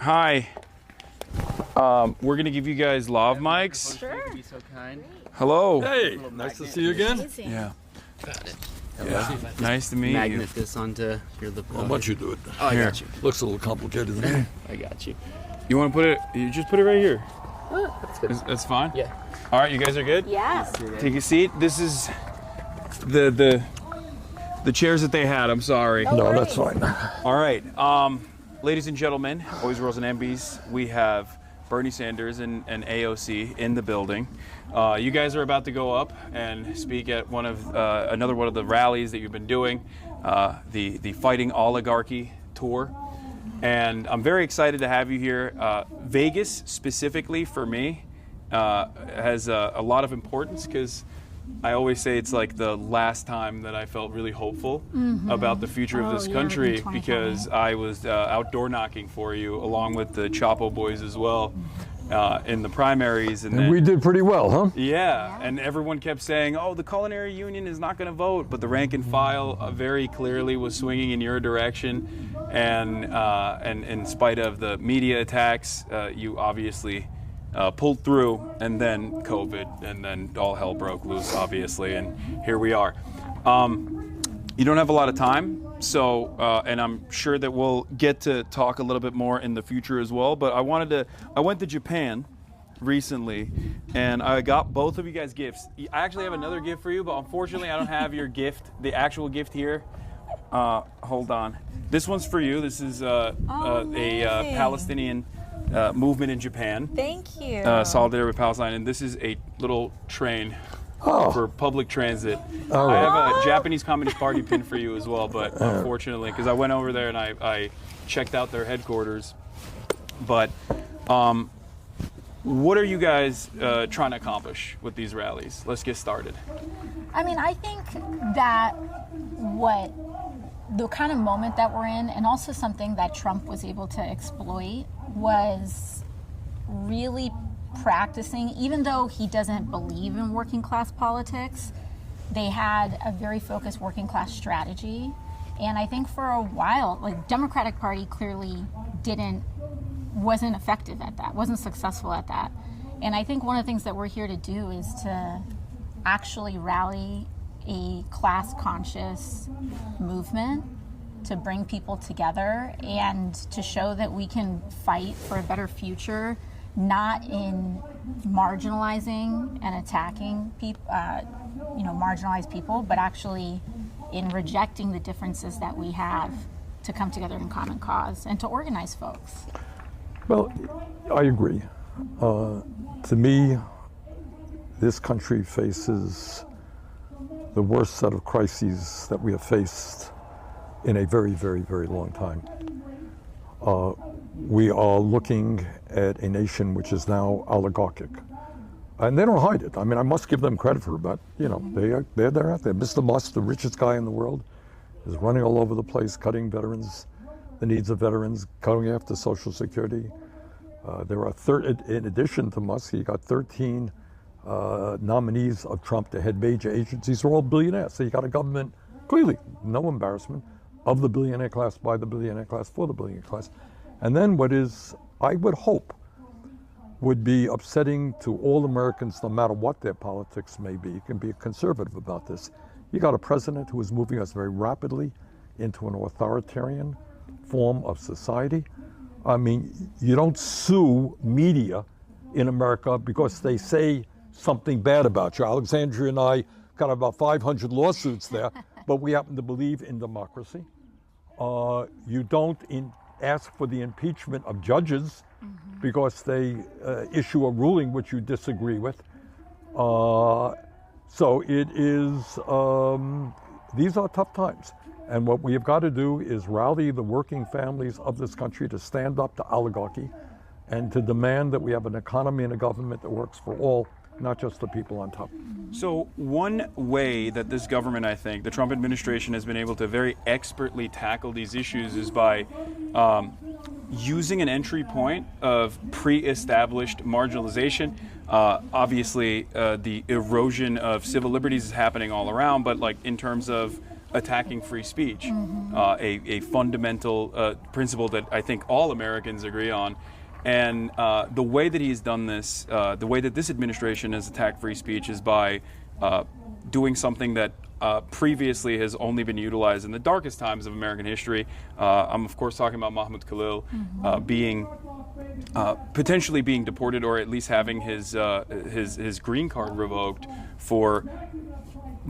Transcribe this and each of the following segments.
Hi. We're gonna give you guys lav mics. Sure. Be so kind. Hello. Hey, nice to see you again. Amazing. Yeah. Got it. Yeah. Nice to meet Magnet this onto your lip. Why don't you do it? Oh, I Here. got you. Looks a little complicated to me. I got you. You want to put it? You just put it right here. That's good. That's fine. Yeah. All right, you guys are good. Yeah. Take a seat. This is the chairs that they had. I'm sorry. No, that's fine. All right, ladies and gentlemen, boys, girls, and MBs, we have Bernie Sanders and AOC in the building. You guys are about to go up and speak at one of another one of the rallies that you've been doing, the Fighting Oligarchy tour. And I'm very excited to have you here. Vegas, specifically for me, has a lot of importance because I always say it's like the last time that I felt really hopeful about the future of this country because I was outdoor knocking for you along with the Chapo boys as well in the primaries. And we did pretty well, huh? Yeah, and everyone kept saying, oh, the culinary union is not going to vote, but the rank and file very clearly was swinging in your direction. And in spite of the media attacks, you obviously pulled through, and then COVID, and then all hell broke loose, obviously, and here we are. You don't have a lot of time, so, and I'm sure that we'll get to talk a little bit more in the future as well, but I went to Japan recently, and I got both of you guys gifts. I actually have another gift for you, but unfortunately I don't have your gift, the actual gift here. Hold on. This one's for you. This is a Palestinian movement in Japan. Thank you. Solidarity with Palestine, and this is a little train for public transit. All I right. have a Japanese Communist Party pin for you as well, but unfortunately, because I went over there and I checked out their headquarters. But what are you guys trying to accomplish with these rallies? Let's get started. I mean, I think that the kind of moment that we're in, and also something that Trump was able to exploit, was really practicing, even though he doesn't believe in working class politics, they had a very focused working class strategy. And I think for a while, like, Democratic Party clearly wasn't effective at that, wasn't successful at that. And I think one of the things that we're here to do is to actually rally a class-conscious movement to bring people together and to show that we can fight for a better future, not in marginalizing and attacking people, marginalized people, but actually in rejecting the differences that we have to come together in common cause and to organize folks. Well, I agree. To me, this country faces the worst set of crises that we have faced in a very, very, very long time. We are looking at a nation which is now oligarchic. And they don't hide it. I mean, I must give them credit for that. You know, they're out there. Mr. Musk, the richest guy in the world, is running all over the place, cutting the needs of veterans, going after Social Security. There are, in addition to Musk, he got 13 nominees of Trump to head major agencies. They're all billionaires. So you got a government, clearly, no embarrassment, of the billionaire class, by the billionaire class, for the billionaire class. And then what is, I would hope, would be upsetting to all Americans, no matter what their politics may be. You can be conservative about this. You got a president who is moving us very rapidly into an authoritarian form of society. I mean, you don't sue media in America because they say something bad about you. Alexandria and I got about 500 lawsuits there, but we happen to believe in democracy. You don't ask for the impeachment of judges because they issue a ruling which you disagree with. So it is, these are tough times. And what we have got to do is rally the working families of this country to stand up to oligarchy and to demand that we have an economy and a government that works for all, not just the people on top. So one way that this government, I think, the Trump administration has been able to very expertly tackle these issues is by using an entry point of pre-established marginalization. Obviously, the erosion of civil liberties is happening all around, but like in terms of attacking free speech, a fundamental principle that I think all Americans agree on. And the way that he's done this, the way that this administration has attacked free speech is by doing something that previously has only been utilized in the darkest times of American history. I'm of course talking about Mahmoud Khalil being potentially being deported, or at least having his green card revoked for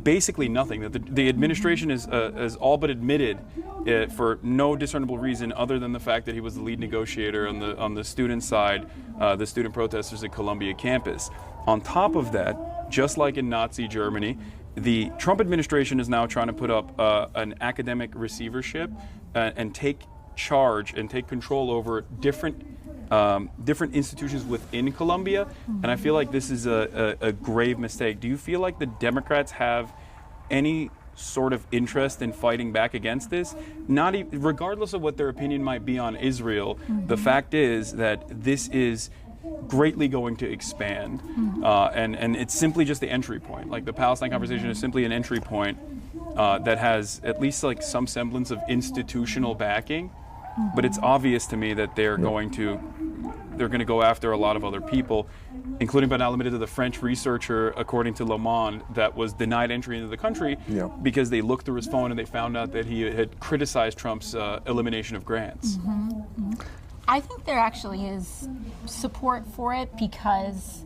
basically nothing. That the administration has all but admitted it for no discernible reason other than the fact that he was the lead negotiator on the student side, the student protesters at Columbia campus. On top of that, just like in Nazi Germany, the Trump administration is now trying to put up an academic receivership and take charge and take control over different institutions within Columbia, and I feel like this is a grave mistake. Do you feel like the Democrats have any sort of interest in fighting back against this? Not regardless of what their opinion might be on Israel, the fact is that this is greatly going to expand, and it's simply just the entry point. Like the Palestine conversation is simply an entry point that has at least like some semblance of institutional backing. But it's obvious to me that they're going to go after a lot of other people, including but not limited to the French researcher, according to Le Monde, that was denied entry into the country because they looked through his phone and they found out that he had criticized Trump's elimination of grants. I think there actually is support for it because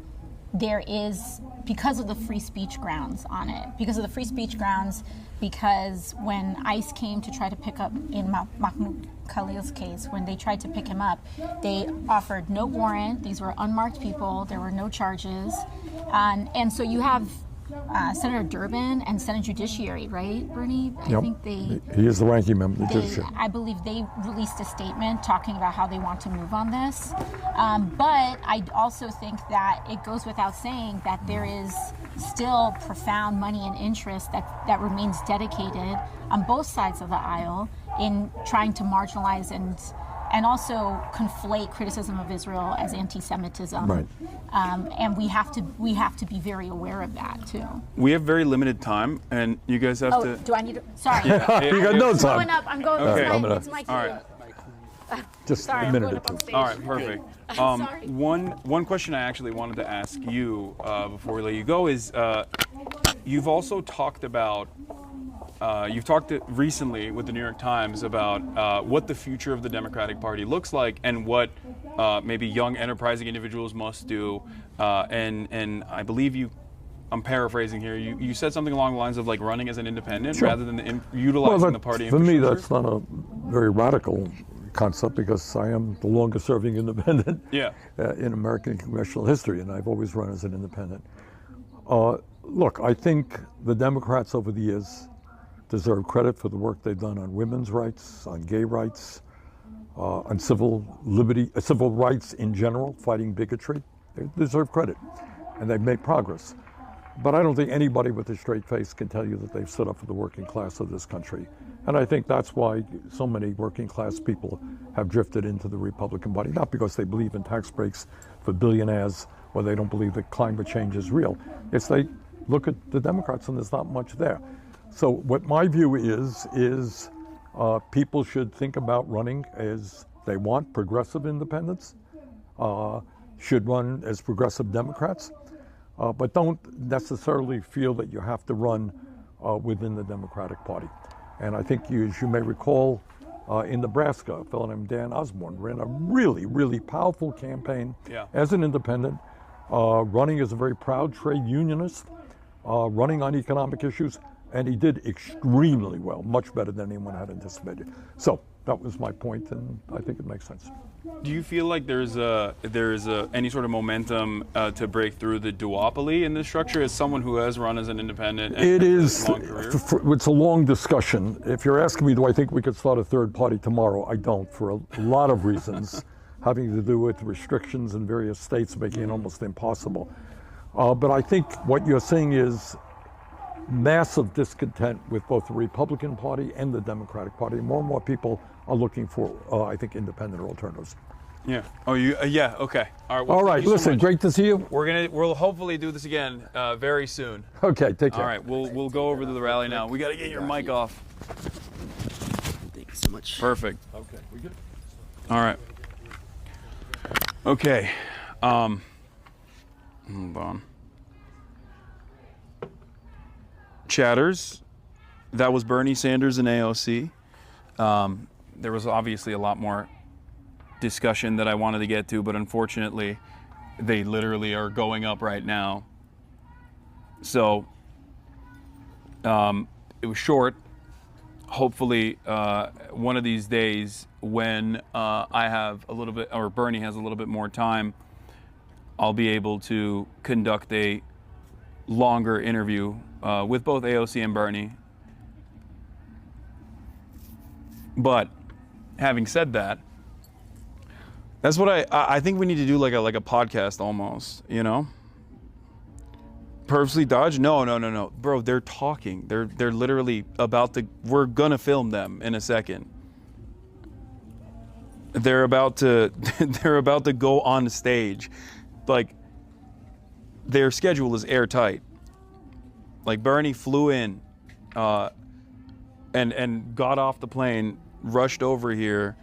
of the free speech grounds on it. Because of the free speech grounds, because when ICE came to try to pick up, in Mahmoud Khalil's case, when they tried to pick him up, they offered no warrant. These were unmarked people. There were no charges. And so you have Senator Durbin and Senate Judiciary, right, Bernie? I think he is the ranking member of the Judiciary. I believe they released a statement talking about how they want to move on this. But I also think that it goes without saying that there is still profound money and interest that remains dedicated on both sides of the aisle in trying to marginalize and also conflate criticism of Israel as anti-Semitism. Right. And we have to be very aware of that too. We have very limited time, and you guys have to. Do I need to? Sorry. You got no time. I'm going. Okay. It's my cue. All right. Just Sorry, a minute I'm or going up two. on stage. All right, perfect. Sorry. One question I actually wanted to ask you before we let you go is, you've also talked about, you've talked recently with the New York Times about what the future of the Democratic Party looks like and what maybe young enterprising individuals must do. And I believe I'm paraphrasing here, you said something along the lines of like running as an independent rather than utilizing the party for me, infrastructure. that's not a very radical concept because I am the longest serving independent in American congressional history, and I've always run as an independent. Look, I think the Democrats over the years deserve credit for the work they've done on women's rights, on gay rights, on civil rights in general, fighting bigotry. They deserve credit, and they've made progress. But I don't think anybody with a straight face can tell you that they've stood up for the working class of this country. And I think that's why so many working class people have drifted into the Republican Party, not because they believe in tax breaks for billionaires or they don't believe that climate change is real. It's they look at the Democrats and there's not much there. So what my view is people should think about running as they want. Progressive independents should run as progressive Democrats. But don't necessarily feel that you have to run within the Democratic Party. And I think as you may recall, in Nebraska, a fellow named Dan Osborne ran a really, really powerful campaign as an independent, running as a very proud trade unionist, running on economic issues, and he did extremely well, much better than anyone had anticipated. So that was my point, and I think it makes sense. Do you feel like there's any sort of momentum to break through the duopoly in this structure as someone who has run as an independent? It is. It's a long discussion. If you're asking me, do I think we could start a third party tomorrow? I don't, for a lot of reasons, having to do with restrictions in various states making it almost impossible. But I think what you're seeing is massive discontent with both the Republican Party and the Democratic Party. More and more people are looking for, I think, independent alternatives. Yeah. Oh, you? Yeah. Okay. All right. Well, All thank right, you so listen, much. great to see you. We'll hopefully do this again very soon. Okay, take care. All right. We'll go over to the rally now. We got to get your mic off. Thank you so much. Perfect. Okay, we good? All right. Okay. Hold on. Chatters. That was Bernie Sanders and AOC. There was obviously a lot more discussion that I wanted to get to, but unfortunately, they literally are going up right now. So it was short. Hopefully, one of these days, when I have a little bit, or Bernie has a little bit more time, I'll be able to conduct a longer interview with both AOC and Bernie. But having said that, that's what I think we need to do, like a podcast almost, you know? Purposely dodge? No. Bro, they're talking. They're literally about to, we're gonna film them in a second. They're about to go on stage. Like, their schedule is airtight. Like, Bernie flew in and got off the plane, rushed over here,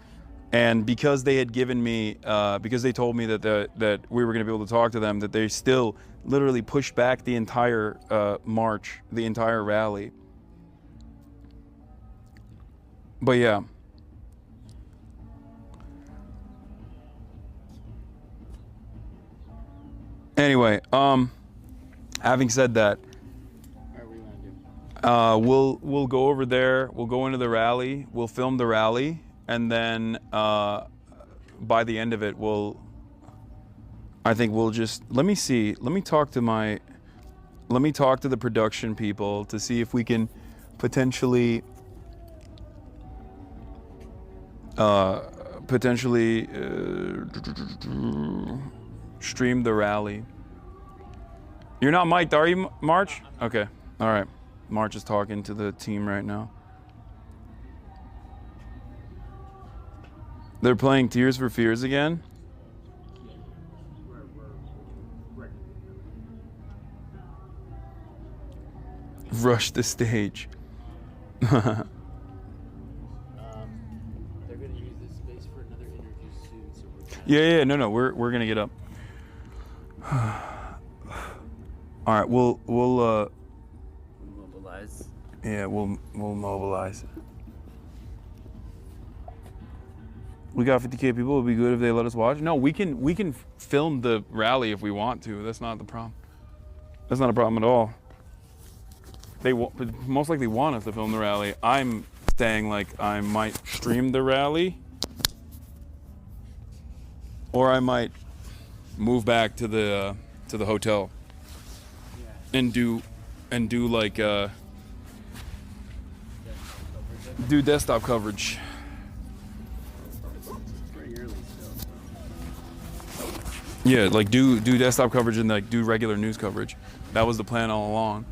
and because they had given me, because they told me that we were going to be able to talk to them, that they still literally pushed back the entire march, the entire rally. But yeah. Anyway, having said that, Alright, what do you want to do? we'll go over there. We'll go into the rally. We'll film the rally, and then by the end of it, I think we'll just let me talk to the production people to see if we can potentially stream the rally. You're not mic'd, are you, March? Okay. All right. March is talking to the team right now. They're playing Tears for Fears again. Rush the stage. They're going to use this space for another interview soon, so Yeah. No. We're gonna get up. All right. We'll mobilize. Yeah, we'll mobilize. We got 50K people. It would be good if they let us watch. No, we can film the rally if we want to. That's not the problem. That's not a problem at all. They most likely want us to film the rally. I'm saying, like, I might stream the rally, or I might move back to the hotel and do like do desktop coverage. Pretty early still. Yeah, like do desktop coverage and like do regular news coverage. That was the plan all along.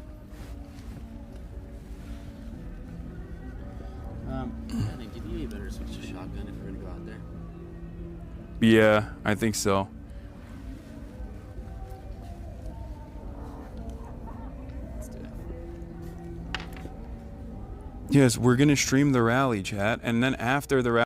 I think it'd be better to switch to shotgun if we're gonna go out there. Yeah, I think so. Let's do it. Yes, we're gonna stream the rally, chat, and then after the rally.